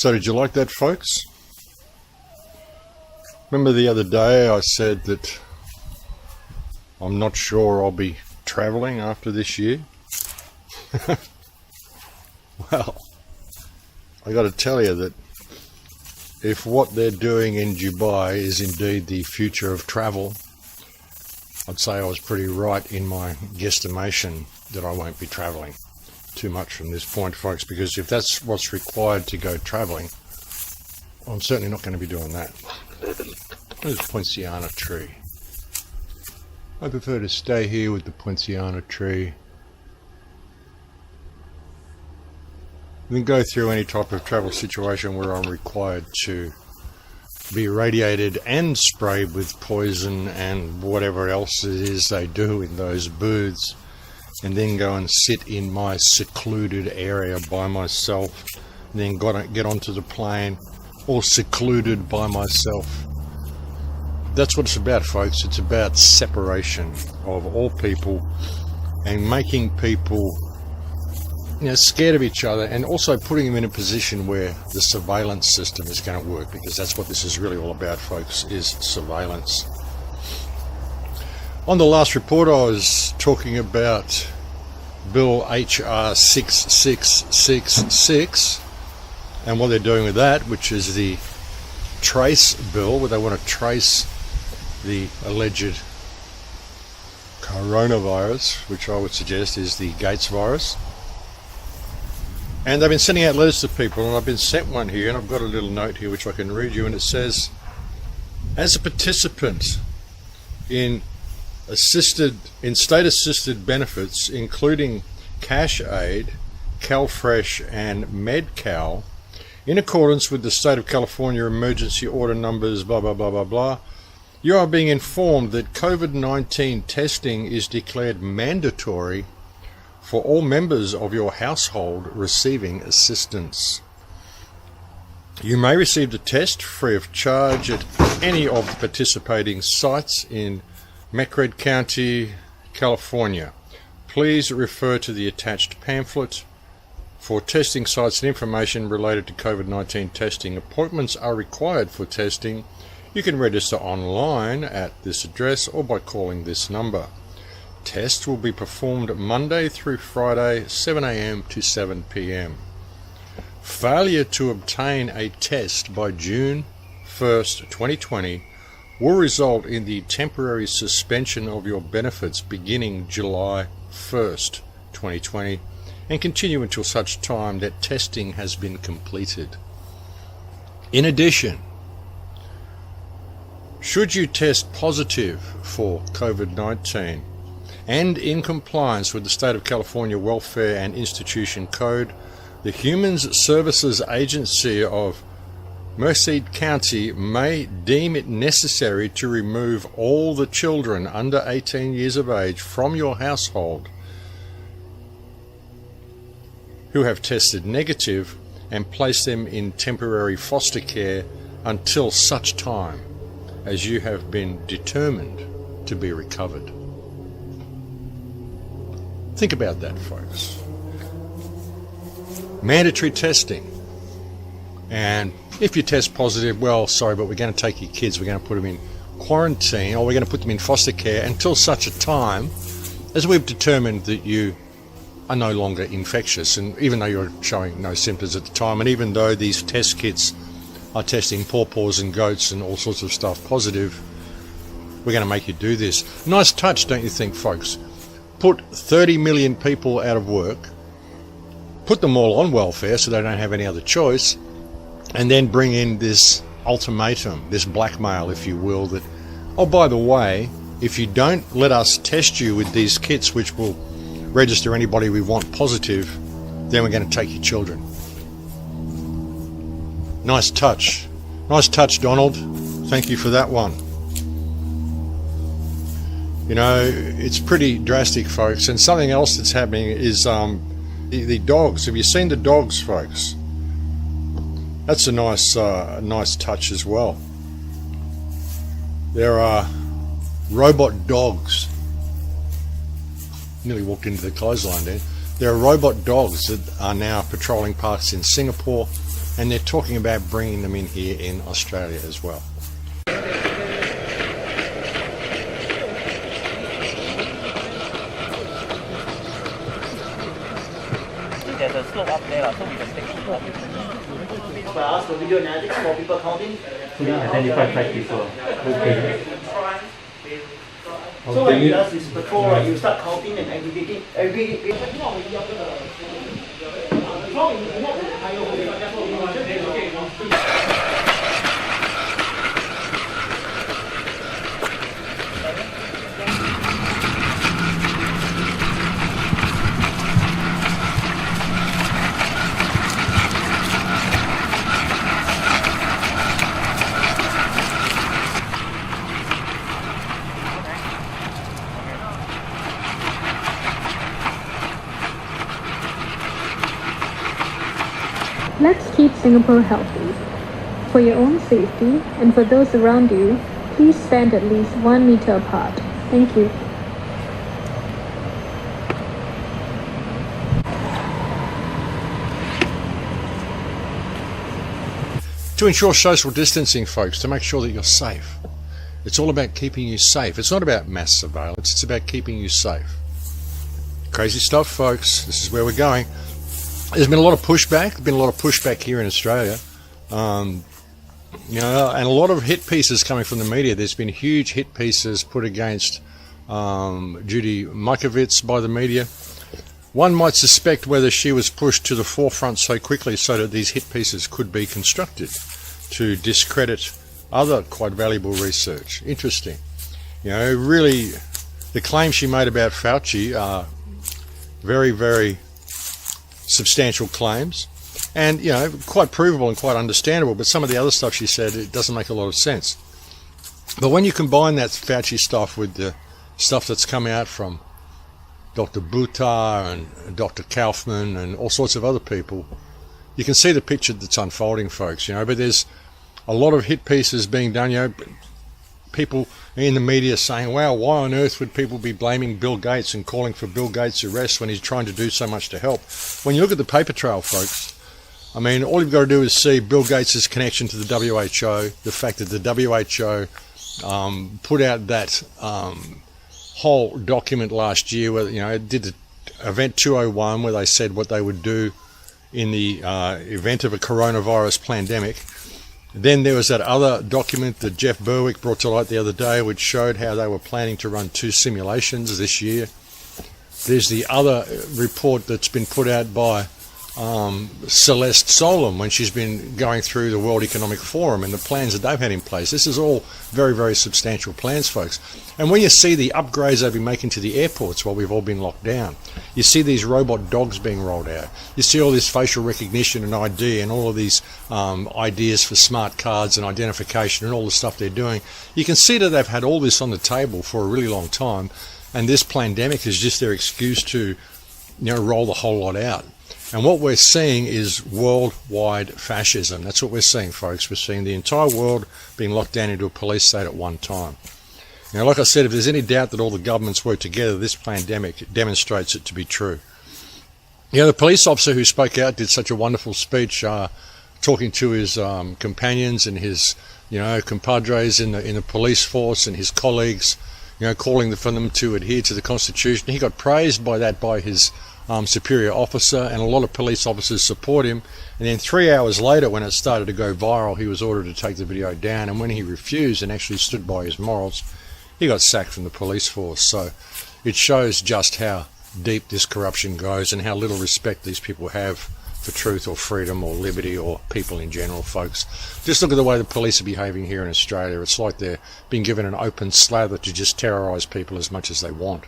So did you like that, folks? Remember the other day I said that I'm not sure I'll be travelling after this year? Well, I got to tell you that if what they're doing in Dubai is indeed the future of travel, I'd say I was pretty right in my guesstimation that I won't be travelling too much from this point, folks, because if that's what's required to go travelling, I'm certainly not going to be doing that. There's a poinciana tree. I prefer to stay here with the poinciana tree than go through any type of travel situation where I'm required to be irradiated and sprayed with poison and whatever else it is they do in those booths, and then go and sit in my secluded area by myself, and then get onto the plane all secluded by myself. That's what it's about, folks. It's about separation of all people and making people, scared of each other, and also putting them in a position where the surveillance system is going to work, because that's what this is really all about, folks, is surveillance. On the last report, I was talking about Bill HR 6666 and what they're doing with that, which is the trace bill, where they want to trace the alleged coronavirus, which I would suggest is the Gates virus. And they've been sending out letters to people, and I've been sent one here, and I've got a little note here which I can read you, and it says, as a participant in state-assisted benefits, including cash aid, CalFresh and Med-Cal, in accordance with the State of California emergency order numbers blah blah blah blah blah, you are being informed that COVID-19 testing is declared mandatory for all members of your household receiving assistance. You may receive the test free of charge at any of the participating sites in McRae County, California. Please refer to the attached pamphlet for testing sites and information related to COVID-19 testing. Appointments are required for testing. You can register online at this address or by calling this number. Tests will be performed Monday through Friday, 7 a.m. to 7 p.m. Failure to obtain a test by June 1st, 2020 will result in the temporary suspension of your benefits beginning July 1st, 2020, and continue until such time that testing has been completed. In addition, should you test positive for COVID-19 and in compliance with the State of California Welfare and Institution Code, the Human Services Agency of Merced County may deem it necessary to remove all the children under 18 years of age from your household who have tested negative and place them in temporary foster care until such time as you have been determined to be recovered. Think about that, folks. Mandatory testing. And if you test positive, well, sorry, but we're going to take your kids, we're going to put them in quarantine, or we're going to put them in foster care until such a time as we've determined that you are no longer infectious. And even though you're showing no symptoms at the time, and even though these test kits are testing pawpaws and goats and all sorts of stuff positive, we're going to make you do this. Nice touch, don't you think, folks? Put 30 million people out of work, put them all on welfare so they don't have any other choice, and then bring in this ultimatum, this blackmail, if you will, that, oh, by the way, if you don't let us test you with these kits, which will register anybody we want positive, then we're going to take your children. Nice touch. Nice touch, Donald. Thank you for that one. It's pretty drastic, folks. And something else that's happening is the dogs. Have you seen the dogs, folks? That's a nice touch as well. There are robot dogs. Nearly walked into the clothesline there. There are robot dogs that are now patrolling parks in Singapore and they're talking about bringing them in here in Australia as well. There's a slope up there, so we can take a slope. If I ask the video analytics for people counting, couldn't identify 5 people. Okay. so what he does is before you start counting and aggregating. Let's keep Singapore healthy. For your own safety and for those around you, please stand at least 1 meter apart. Thank you. To ensure social distancing, folks, to make sure that you're safe. It's all about keeping you safe. It's not about mass surveillance, it's about keeping you safe. Crazy stuff, folks. This is where we're going. There's been a lot of pushback here in Australia, and a lot of hit pieces coming from the media. There's been huge hit pieces put against Judy Mikovits by the media. One might suspect whether she was pushed to the forefront so quickly so that these hit pieces could be constructed to discredit other quite valuable research. Interesting. Really, the claims she made about Fauci are very, very substantial claims, and quite provable and quite understandable, but some of the other stuff she said, it doesn't make a lot of sense. But when you combine that Fauci stuff with the stuff that's come out from Dr. Buttar and Dr. Kaufman and all sorts of other people, you can see the picture that's unfolding, folks. But there's a lot of hit pieces being done. People in the media saying, wow, why on earth would people be blaming Bill Gates and calling for Bill Gates' arrest when he's trying to do so much to help? When you look at the paper trail, folks, I mean, all you've got to do is see Bill Gates' connection to the WHO, the fact that the WHO put out that whole document last year where, it did the Event 201 where they said what they would do in the event of a coronavirus pandemic. Then there was that other document that Jeff Berwick brought to light the other day, which showed how they were planning to run 2 simulations this year. There's the other report that's been put out by Celeste Solum when she's been going through the World Economic Forum and the plans that they've had in place. This is all very, very substantial plans, folks. And when you see the upgrades they've been making to the airports while we've all been locked down, you see these robot dogs being rolled out, you see all this facial recognition and ID and all of these ideas for smart cards and identification and all the stuff they're doing, you can see that they've had all this on the table for a really long time, and this pandemic is just their excuse to roll the whole lot out. And what we're seeing is worldwide fascism. That's what we're seeing, folks. We're seeing the entire world being locked down into a police state at one time. Like I said, if there's any doubt that all the governments work together, this pandemic demonstrates it to be true. The police officer who spoke out did such a wonderful speech, talking to his companions and his, compadres in the police force and his colleagues, calling for them to adhere to the Constitution. He got praised by his superior officer, and a lot of police officers support him. And then 3 hours later, when it started to go viral, he was ordered to take the video down, and when he refused and actually stood by his morals, he got sacked from the police force. So it shows just how deep this corruption goes and how little respect these people have for truth or freedom or liberty or people in general, folks. Just look at the way the police are behaving here in Australia. It's like they're being given an open slather to just terrorise people as much as they want.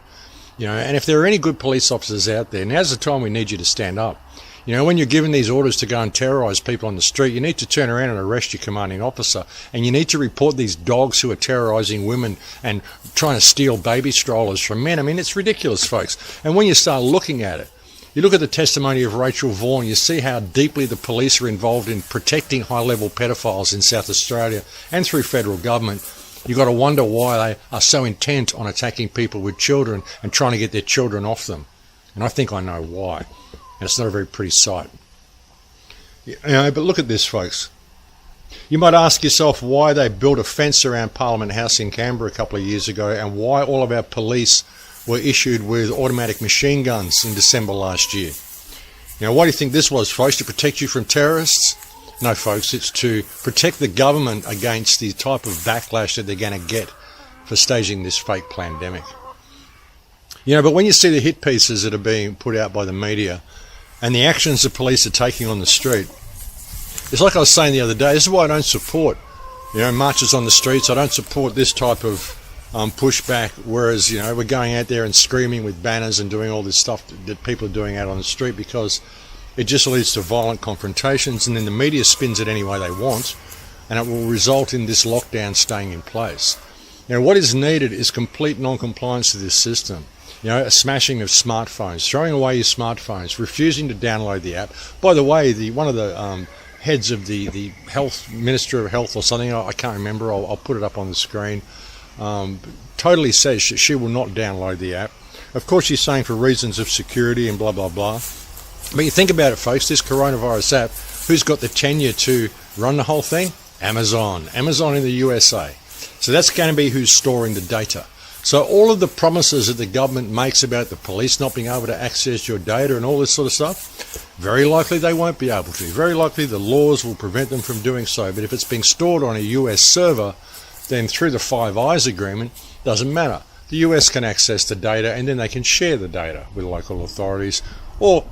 And if there are any good police officers out there, now's the time we need you to stand up. When you're given these orders to go and terrorise people on the street, you need to turn around and arrest your commanding officer. And you need to report these dogs who are terrorising women and trying to steal baby strollers from men. I mean, it's ridiculous, folks. And when you start looking at it, you look at the testimony of Rachel Vaughan, you see how deeply the police are involved in protecting high-level pedophiles in South Australia and through federal government. You've got to wonder why they are so intent on attacking people with children and trying to get their children off them. And I think I know why. And it's not a very pretty sight. But look at this, folks. You might ask yourself why they built a fence around Parliament House in Canberra a couple of years ago, and why all of our police were issued with automatic machine guns in December last year. Why do you think this was, folks? To protect you from terrorists? No, folks, it's to protect the government against the type of backlash that they're going to get for staging this fake pandemic. But when you see the hit pieces that are being put out by the media and the actions the police are taking on the street, it's like I was saying the other day, this is why I don't support, marches on the streets. I don't support this type of pushback, whereas, we're going out there and screaming with banners and doing all this stuff that people are doing out on the street, because it just leads to violent confrontations, and then the media spins it any way they want, and it will result in this lockdown staying in place. What is needed is complete non-compliance to this system. A smashing of smartphones, throwing away your smartphones, refusing to download the app. By the way, one of the heads of the health, Minister of Health or something, I can't remember, I'll put it up on the screen, totally says she will not download the app. Of course, she's saying for reasons of security and blah, blah, blah. But you think about it, folks, this coronavirus app, who's got the tenure to run the whole thing? Amazon in the USA. So that's going to be who's storing the data. So all of the promises that the government makes about the police not being able to access your data and all this sort of stuff, very likely they won't be able to. Very likely the laws will prevent them from doing so. But if it's being stored on a US server, then through the Five Eyes agreement, doesn't matter. The US can access the data, and then they can share the data with local authorities, or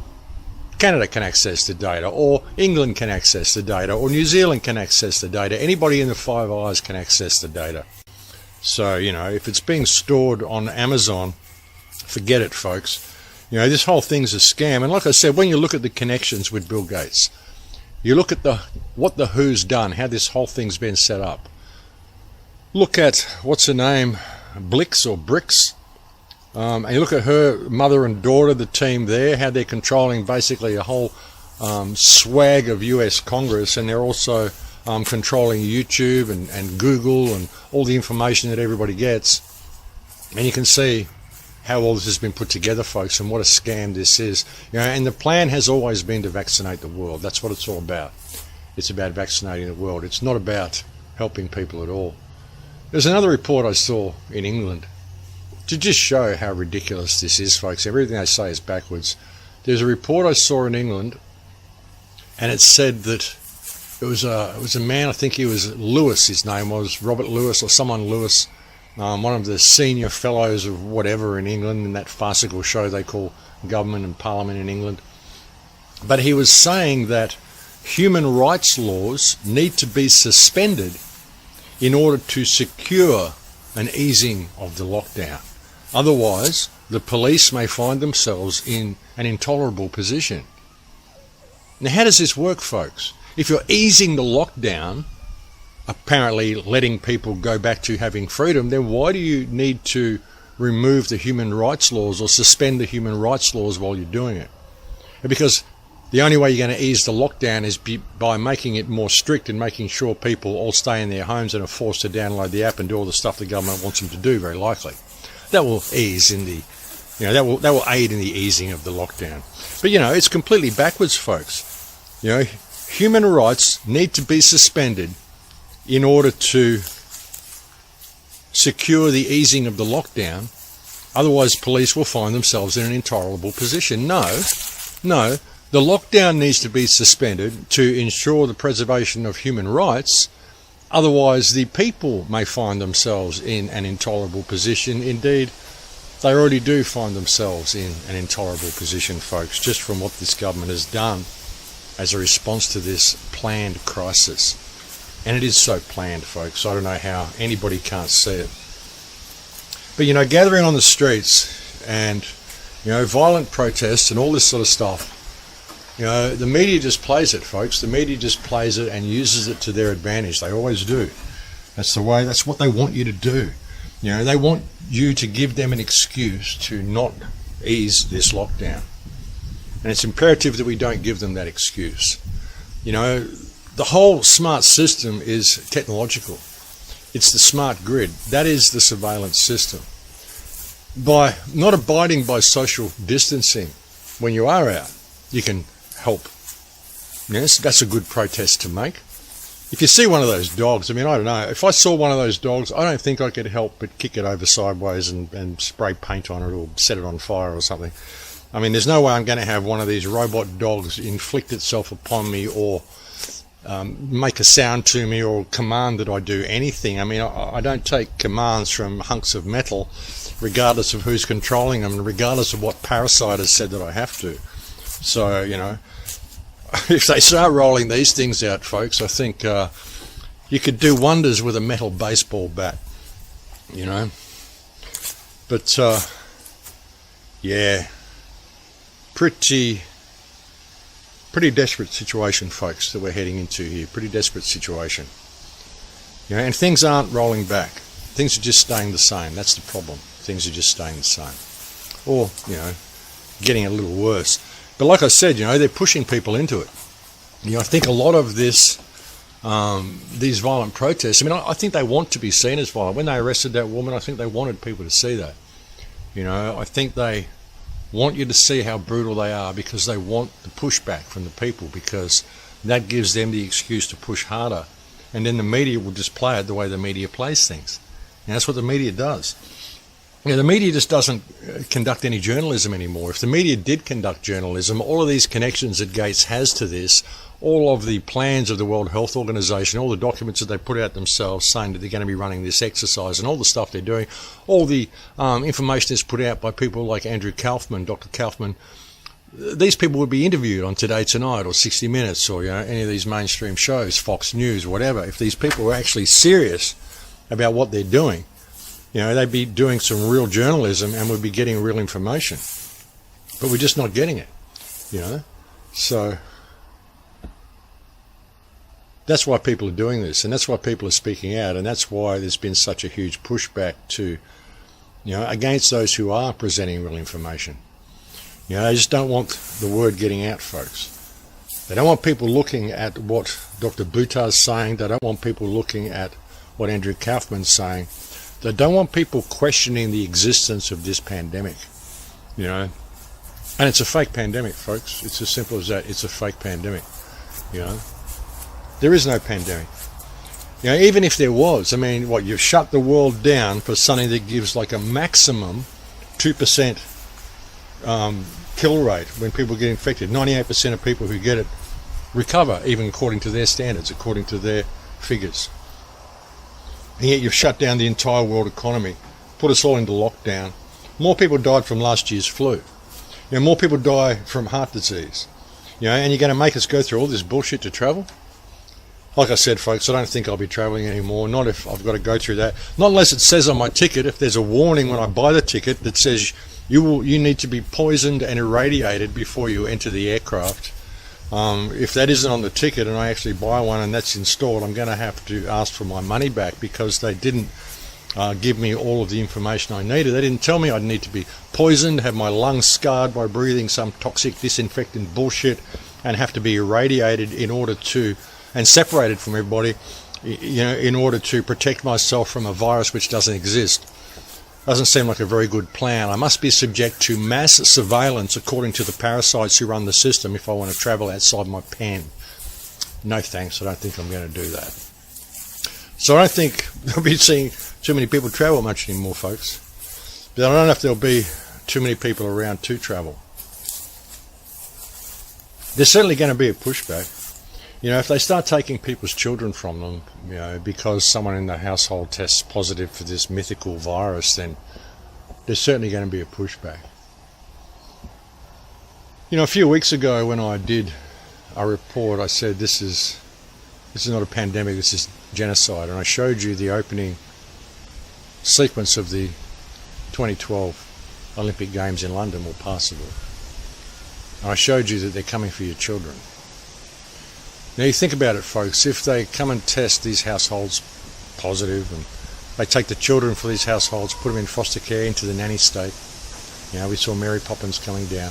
Canada can access the data, or England can access the data, or New Zealand can access the data. Anybody in the Five Eyes can access the data. So, if it's being stored on Amazon, forget it, folks. This whole thing's a scam. And like I said, when you look at the connections with Bill Gates, you look at what the WHO's done, how this whole thing's been set up. Look at, what's her name, Blix or Brix, and you look at her mother and daughter, the team there, how they're controlling basically a whole swag of US Congress, and they're also controlling YouTube and Google and all the information that everybody gets. And you can see how all this has been put together, folks, and what a scam this is. And the plan has always been to vaccinate the world. That's what it's all about. It's about vaccinating the world. It's not about helping people at all. There's another report I saw in England to just show how ridiculous this is, folks. Everything they say is backwards. There's a report I saw in England, and it said that it was a man, I think he was Lewis, his name was, Robert Lewis or someone Lewis, one of the senior fellows of whatever in England, in that farcical show they call Government and Parliament in England. But he was saying that human rights laws need to be suspended in order to secure an easing of the lockdown. Otherwise, the police may find themselves in an intolerable position. Now, how does this work, folks? If you're easing the lockdown, apparently letting people go back to having freedom, then why do you need to remove the human rights laws or suspend the human rights laws while you're doing it? Because the only way you're going to ease the lockdown is by making it more strict and making sure people all stay in their homes and are forced to download the app and do all the stuff the government wants them to do, very likely. That will ease in the, that will aid in the easing of the lockdown. But, it's completely backwards, folks. Human rights need to be suspended in order to secure the easing of the lockdown. Otherwise, police will find themselves in an intolerable position. No, the lockdown needs to be suspended to ensure the preservation of human rights. Otherwise, the people may find themselves in an intolerable position. Indeed, they already do find themselves in an intolerable position, folks, just from what this government has done as a response to this planned crisis. And it is so planned, folks. I don't know how anybody can't see it. But, gathering on the streets and, violent protests and all this sort of stuff, the media just plays it, folks. The media just plays it and uses it to their advantage. They always do. That's what they want you to do. They want you to give them an excuse to not ease this lockdown. And it's imperative that we don't give them that excuse. The whole smart system is technological. It's the smart grid. That is the surveillance system. By not abiding by social distancing when you are out, you can help Yes, that's a good protest to make. If you see one of those dogs, I mean, I don't know. If I saw one of those dogs, I don't think I could help but kick it over sideways and spray paint on it or set it on fire or something. I mean, there's no way I'm going to have one of these robot dogs inflict itself upon me or make a sound to me or command that I do anything. I mean, I don't take commands from hunks of metal, regardless of who's controlling them and regardless of what parasite has said that I have to. So, you know, if they start rolling these things out, folks, I think you could do wonders with a metal baseball bat, you know. But, yeah, pretty desperate situation, folks, that we're heading into here. Pretty desperate situation. You know, and things aren't rolling back. Things are just staying the same. That's the problem. Things are just staying the same. Or, you know, getting a little worse. But like I said, you know, they're pushing people into it. You know, I think a lot of this, these violent protests, I mean, I think they want to be seen as violent. When they arrested that woman, I think they wanted people to see that. You know, I think they want you to see how brutal they are because they want the pushback from the people, because that gives them the excuse to push harder. And then the media will just play it the way the media plays things. And that's what the media does. You know, the media just doesn't conduct any journalism anymore. If the media did conduct journalism, all of these connections that Gates has to this, all of the plans of the World Health Organization, all the documents that they put out themselves saying that they're going to be running this exercise and all the stuff they're doing, all the information that's put out by people like Andrew Kaufman, Dr. Kaufman, these people would be interviewed on Today Tonight or 60 Minutes or, you know, any of these mainstream shows, Fox News, whatever. If these people were actually serious about what they're doing, you know, they'd be doing some real journalism and we'd be getting real information. But we're just not getting it, you know. So that's why people are doing this, and that's why people are speaking out, and that's why there's been such a huge pushback to, you know, against those who are presenting real information. You know, they just don't want the word getting out, folks. They don't want people looking at what Dr. Buttar's saying. They don't want people looking at what Andrew Kaufman's saying. They don't want people questioning the existence of this pandemic, you know. And it's a fake pandemic, folks. It's as simple as that. It's a fake pandemic, you know. There is no pandemic. You know, even if there was, I mean, what, you've shut the world down for something that gives like a maximum 2% kill rate when people get infected. 98% of people who get it recover, even according to their standards, according to their figures. And yet you've shut down the entire world economy, put us all into lockdown. More people died from last year's flu. You know, more people die from heart disease. You know, and you're going to make us go through all this bullshit to travel? Like I said, folks, I don't think I'll be travelling anymore. Not if I've got to go through that. Not unless it says on my ticket, if there's a warning when I buy the ticket that says you need to be poisoned and irradiated before you enter the aircraft. If that isn't on the ticket and I actually buy one and that's installed, I'm going to have to ask for my money back because they didn't give me all of the information I needed. They didn't tell me I'd need to be poisoned, have my lungs scarred by breathing some toxic disinfectant bullshit, and have to be irradiated in order to, and separated from everybody, you know, in order to protect myself from a virus which doesn't exist. Doesn't seem like a very good plan. I must be subject to mass surveillance according to the parasites who run the system if I want to travel outside my pen. No thanks, I don't think I'm going to do that. So I don't think I'll be seeing too many people travel much anymore, folks. But I don't know if there'll be too many people around to travel. There's certainly going to be a pushback. You know, if they start taking people's children from them, you know, because someone in the household tests positive for this mythical virus, then there's certainly going to be a pushback. You know, a few weeks ago when I did a report, I said this is not a pandemic, this is genocide, and I showed you the opening sequence of the 2012 Olympic Games in London, or passable. And I showed you that they're coming for your children. Now you think about it, folks, if they come and test these households positive and they take the children for these households, put them in foster care into the nanny state, you know, we saw Mary Poppins coming down.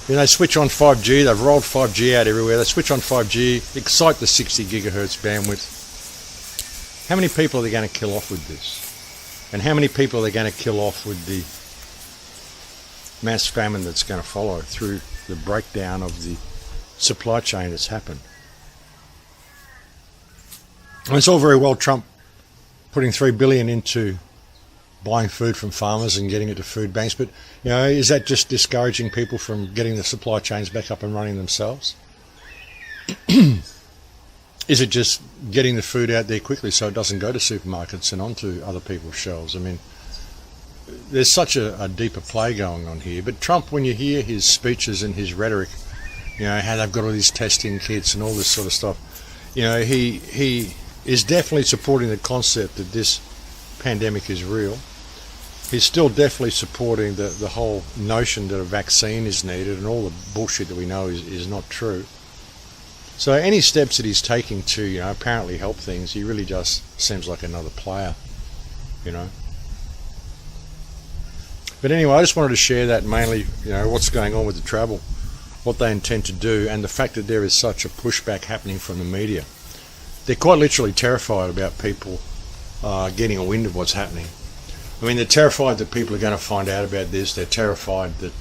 You know, they switch on 5G, they've rolled 5G out everywhere, they switch on 5G, excite the 60 gigahertz bandwidth. How many people are they going to kill off with this? And how many people are they going to kill off with the mass famine that's going to follow through the breakdown of the supply chain that's happened. And it's all very well Trump putting $3 billion into buying food from farmers and getting it to food banks, but is that just discouraging people from getting the supply chains back up and running themselves? Is it just getting the food out there quickly so it doesn't go to supermarkets and onto other people's shelves? I mean, there's such a deeper play going on here. But Trump, when you hear his speeches and his rhetoric, how they've got all these testing kits and all this sort of stuff, he is definitely supporting the concept that this pandemic is real. He's still definitely supporting the whole notion that a vaccine is needed, and all the bullshit that we know is not true. So any steps that he's taking to, apparently help things, he really just seems like another player, But anyway, I just wanted to share that mainly, what's going on with the travel, what they intend to do, and the fact that there is such a pushback happening from the media. They're quite literally terrified about people getting a wind of what's happening. I mean, they're terrified that people are going to find out about this. They're terrified that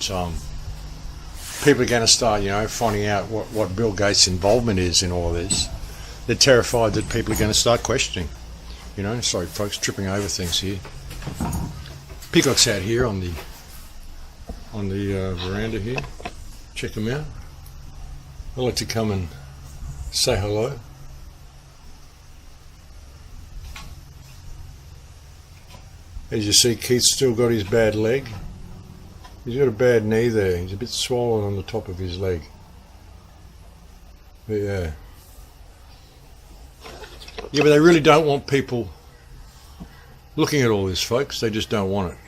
people are going to start, finding out what Bill Gates' involvement is in all of this. They're terrified that people are going to start questioning. Sorry folks, tripping over things here. Peacock's out here on the veranda here. Check them out. I'd like to come and say hello. As you see, Keith's still got his bad leg. He's got a bad knee there. He's a bit swollen on the top of his leg. But yeah, but they really don't want people looking at all this, folks. They just don't want it.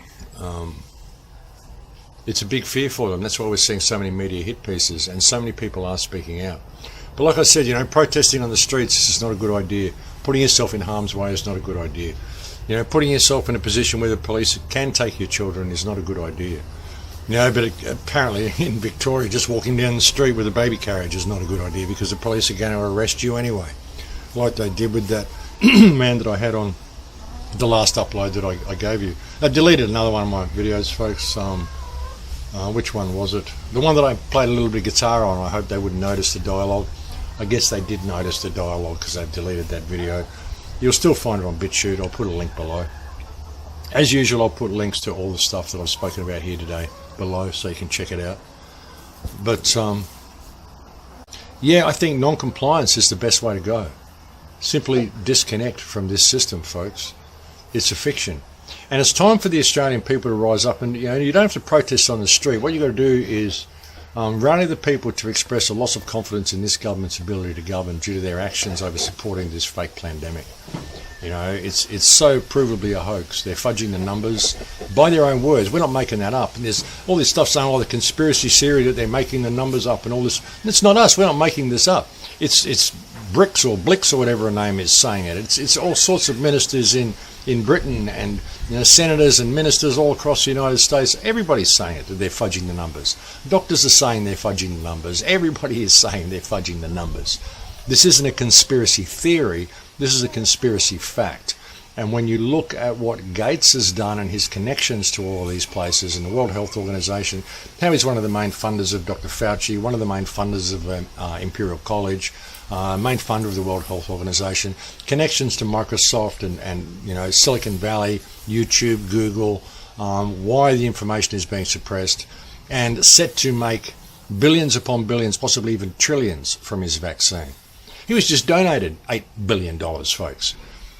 It's a big fear for them. That's why we're seeing so many media hit pieces and so many people are speaking out. But like I said, protesting on the streets is just not a good idea. Putting yourself in harm's way is not a good idea. Putting yourself in a position where the police can take your children is not a good idea. But apparently in Victoria, just walking down the street with a baby carriage is not a good idea because the police are going to arrest you anyway. Like they did with that man that I had on the last upload that I gave you. I deleted another one of my videos, folks. Which one was it? The one that I played a little bit of guitar on. I hope they wouldn't notice the dialogue. I guess they did notice the dialogue because they deleted that video. You'll still find it on BitChute. I'll put a link below. As usual, I'll put links to all the stuff that I've spoken about here today below so you can check it out. But I think non-compliance is the best way to go. Simply disconnect from this system, folks. It's a fiction. And it's time for the Australian people to rise up, and you don't have to protest on the street. What you've got to do is rally the people to express a loss of confidence in this government's ability to govern due to their actions over supporting this fake pandemic. It's so provably a hoax. They're fudging the numbers by their own words. We're not making that up. And there's all this stuff saying, the conspiracy theory that they're making the numbers up and all this. And it's not us. We're not making this up. It's Bricks or Blix or whatever her name is saying it. It's all sorts of ministers in Britain and senators and ministers all across the United States. Everybody's saying it, that they're fudging the numbers. Doctors are saying they're fudging the numbers. Everybody is saying they're fudging the numbers. This isn't a conspiracy theory. This is a conspiracy fact. And when you look at what Gates has done and his connections to all these places and the World Health Organization, how he's one of the main funders of Dr. Fauci, one of the main funders of Imperial College, main funder of the World Health Organization, connections to Microsoft and Silicon Valley, YouTube, Google, why the information is being suppressed, and set to make billions upon billions, possibly even trillions from his vaccine. He was just donated $8 billion, folks.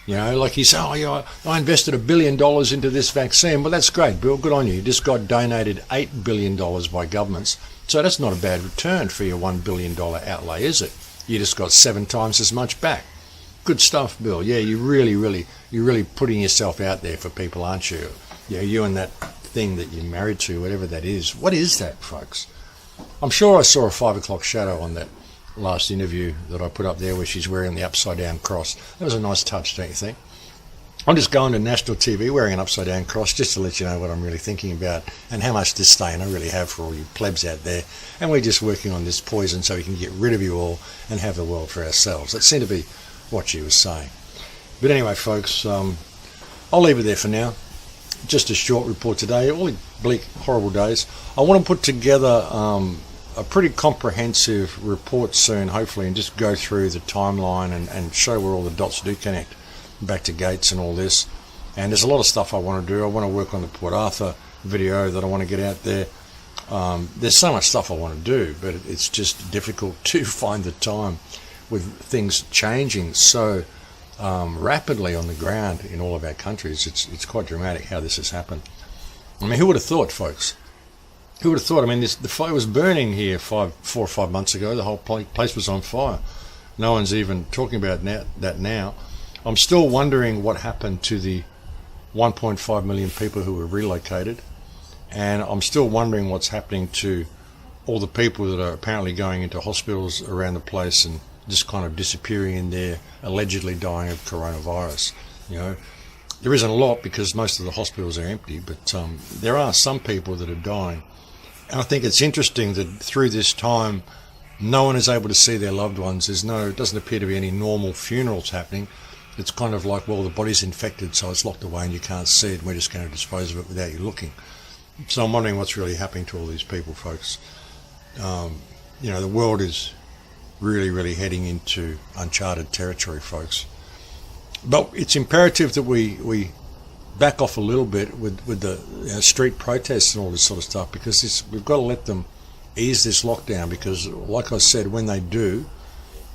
Like he said, I invested $1 billion into this vaccine. Well, that's great, Bill. Good on you. You just got donated $8 billion by governments. So that's not a bad return for your $1 billion outlay, is it? You just got 7 times as much back. Good stuff, Bill. Yeah, you're really putting yourself out there for people, aren't you? You and that thing that you're married to, whatever that is. What is that, folks? I'm sure I saw a 5 o'clock shadow on that last interview that I put up there where she's wearing the upside down cross. That was a nice touch, don't you think? I'm just going to national TV wearing an upside down cross just to let you know what I'm really thinking about and how much disdain I really have for all you plebs out there. And we're just working on this poison so we can get rid of you all and have the world for ourselves. That seemed to be what she was saying. But anyway, folks, I'll leave it there for now. Just a short report today. All bleak, horrible days. I want to put together a pretty comprehensive report soon, hopefully, and just go through the timeline and show where all the dots do connect back to Gates and all this. And there's a lot of stuff I want to do. I want to work on the Port Arthur video that I want to get out there. There's so much stuff I want to do, but it's just difficult to find the time with things changing so rapidly on the ground in all of our countries. It's quite dramatic how this has happened. I mean, who would have thought, folks? Who would have thought? I mean, the fire was burning here 4 or 5 months ago. The whole place was on fire. No one's even talking about that now. I'm still wondering what happened to the 1.5 million people who were relocated. And I'm still wondering what's happening to all the people that are apparently going into hospitals around the place and just kind of disappearing in there, allegedly dying of coronavirus. You know, there isn't a lot because most of the hospitals are empty, but there are some people that are dying. And I think it's interesting that through this time, no one is able to see their loved ones. It doesn't appear to be any normal funerals happening. It's kind of like, well, the body's infected, so it's locked away and you can't see it, and we're just going to dispose of it without you looking. So I'm wondering what's really happening to all these people, folks. You know, the world is really, really heading into uncharted territory, folks. But it's imperative that we back off a little bit with the street protests and all this sort of stuff, because we've got to let them ease this lockdown, because, like I said, when they do,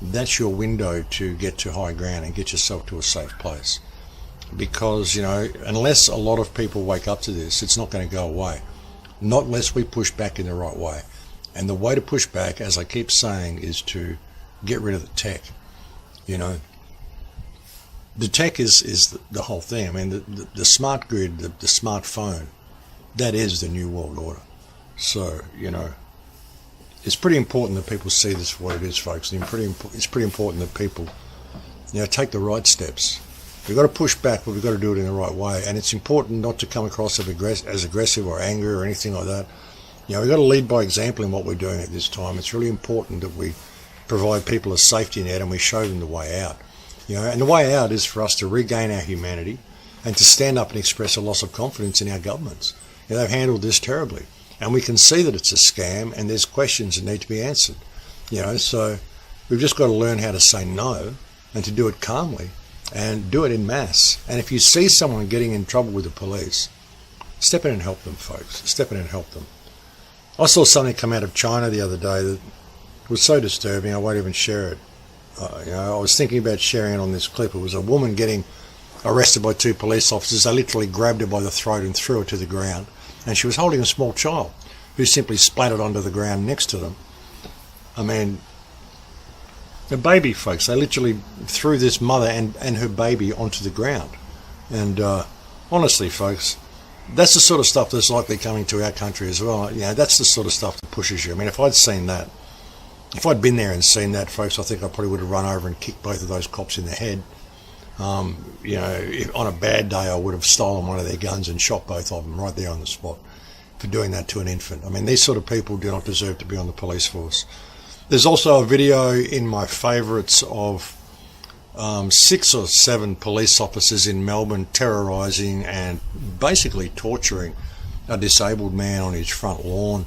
that's your window to get to high ground and get yourself to a safe place. Because, you know, unless a lot of people wake up to this, it's not going to go away. Not unless we push back in the right way. And the way to push back, as I keep saying, is to get rid of the tech. You know, the tech is the whole thing. I mean, the smart grid, the smartphone, that is the new world order. So, you know, it's pretty important that people see this for what it is, folks. And it's pretty important that people, you know, take the right steps. We've got to push back, but we've got to do it in the right way. And it's important not to come across as aggressive or angry or anything like that. You know, we've got to lead by example in what we're doing at this time. It's really important that we provide people a safety net and we show them the way out. You know, and the way out is for us to regain our humanity and to stand up and express a loss of confidence in our governments. You know, they've handled this terribly. And we can see that it's a scam and there's questions that need to be answered. You know, so we've just got to learn how to say no and to do it calmly. And do it in mass. And if you see someone getting in trouble with the police, step in and help them, folks. Step in and help them. I saw something come out of China the other day that was so disturbing I won't even share it. You know, I was thinking about sharing it on this clip. It was a woman getting arrested by 2 police officers. They literally grabbed her by the throat and threw her to the ground. And she was holding a small child who simply splattered onto the ground next to them. I mean, the baby, folks, they literally threw this mother and her baby onto the ground. And honestly, folks, that's the sort of stuff that's likely coming to our country as well. You know, that's the sort of stuff that pushes you. I mean, if I'd seen that, if I'd been there and seen that, folks, I think I probably would have run over and kicked both of those cops in the head. You know, on a bad day, I would have stolen one of their guns and shot both of them right there on the spot for doing that to an infant. I mean, these sort of people do not deserve to be on the police force. There's also a video in my favourites of 6 or 7 police officers in Melbourne terrorising and basically torturing a disabled man on his front lawn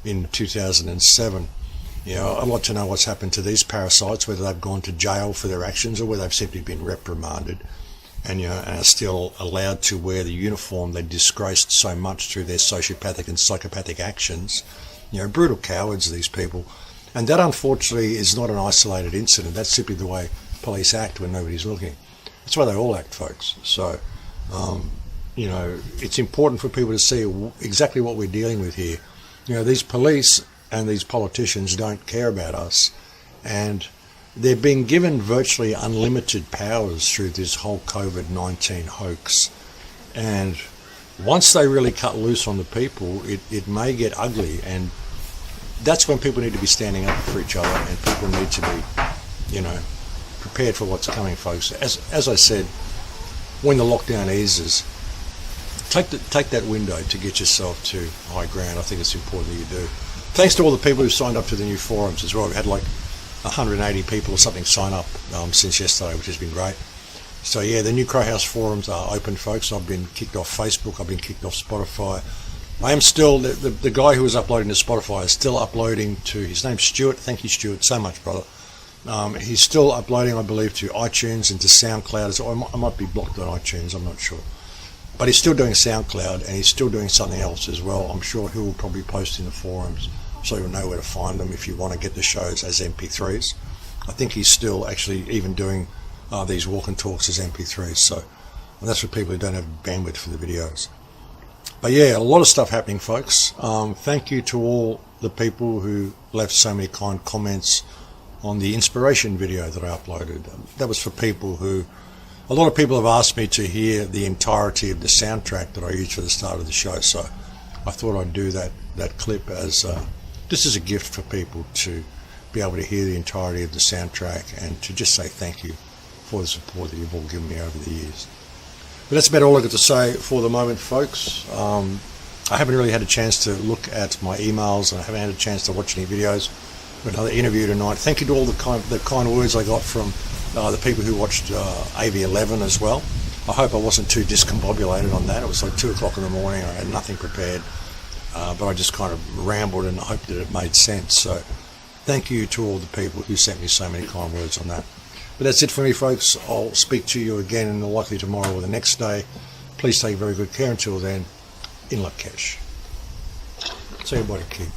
in 2007. You know, I'd like to know what's happened to these parasites, whether they've gone to jail for their actions or whether they've simply been reprimanded and, you know, and are still allowed to wear the uniform they disgraced so much through their sociopathic and psychopathic actions. You know, brutal cowards, these people. And that, unfortunately, is not an isolated incident. That's simply the way police act when nobody's looking. That's the way they all act, folks. So, you know, it's important for people to see exactly what we're dealing with here. You know, these police and these politicians don't care about us. And they're being given virtually unlimited powers through this whole COVID-19 hoax. And once they really cut loose on the people, it may get ugly. And that's when people need to be standing up for each other, and people need to be, you know, prepared for what's coming, folks. As I said, when the lockdown eases, take that window to get yourself to high ground. I think it's important that you do. Thanks to all the people who signed up to the new forums as well. We've had like 180 people or something sign up since yesterday, which has been great. So yeah, the new Crowhouse forums are open, folks. I've been kicked off Facebook. I've been kicked off Spotify. I am still, the guy who was uploading to Spotify is still uploading to, his name's Stuart. Thank you, Stuart, so much, brother. He's still uploading, I believe, to iTunes and to SoundCloud. So I might be blocked on iTunes, I'm not sure. But he's still doing SoundCloud, and he's still doing something else as well. I'm sure he'll probably post in the forums, so you'll know where to find them if you want to get the shows as MP3s. I think he's still actually even doing these walk and talks as MP3s. So that's for people who don't have bandwidth for the videos. But yeah, a lot of stuff happening, folks. Thank you to all the people who left so many kind comments on the inspiration video that I uploaded. That was for people who, a lot of people have asked me to hear the entirety of the soundtrack that I used for the start of the show, so I thought I'd do that clip as just as a gift for people to be able to hear the entirety of the soundtrack and to just say thank you for the support that you've all given me over the years. But that's about all I've got to say for the moment, folks. I haven't really had a chance to look at my emails, and I haven't had a chance to watch any videos. Got another interview tonight. Thank you to all the kind words I got from the people who watched AV11 as well. I hope I wasn't too discombobulated on that. It was like 2 o'clock in the morning. I had nothing prepared, but I just kind of rambled and hoped that it made sense. So thank you to all the people who sent me so many kind words on that. But that's it for me, folks. I'll speak to you again likely tomorrow or the next day. Please take very good care. Until then, in Lakesh. See you, buddy, kid.